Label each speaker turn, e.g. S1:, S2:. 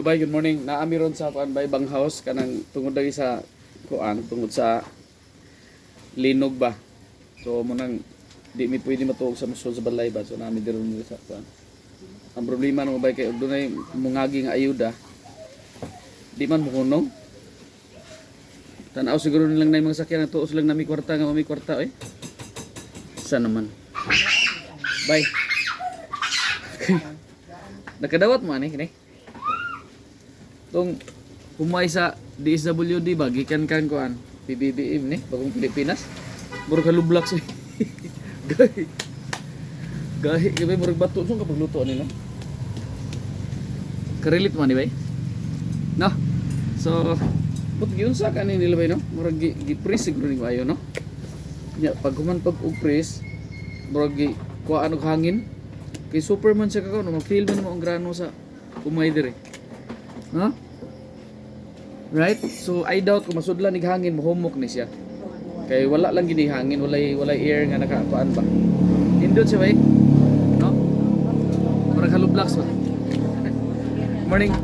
S1: Hello bay, good morning. Naami ron sa kuan bay bang house kanang tungod lagi sa kuan, tungod sa linog ba. So mo nang di mi pwede matuog sa musod sa balay ba. So naami diron sa kuan. Ang problema no bay kay dunay mungagi nga ayuda. Di man mo kunong. Tanaw siguro nilang nay mga sakyan tuos lang nami kwarta nga may kwarta oy. Sa naman. Bye. Nakadawat mo ani kini. Tong humay sa DSWD ba gikan kan kuan PBBM ni bagong Pilipinas. Murag kalublak sa. Gahi. Gahi kay murag bato sung kapag luto ani no. Karelit man ni bay. No. So but gyud sa kanin nila bay no. Murag gi-press siguro ni ayo no. Nya pag human pag press murag gi kuan og hangin. Kay Superman siya kakaw no ma-feel man mo ang grano sa humay dire. No? Right? So I doubt kung masudlan nig hangin mohumok ni siya. Kay wala lang gini hangin, walay air nga nakakuan ba. Indot siya bay. No? Murag halublaks ba. Morning.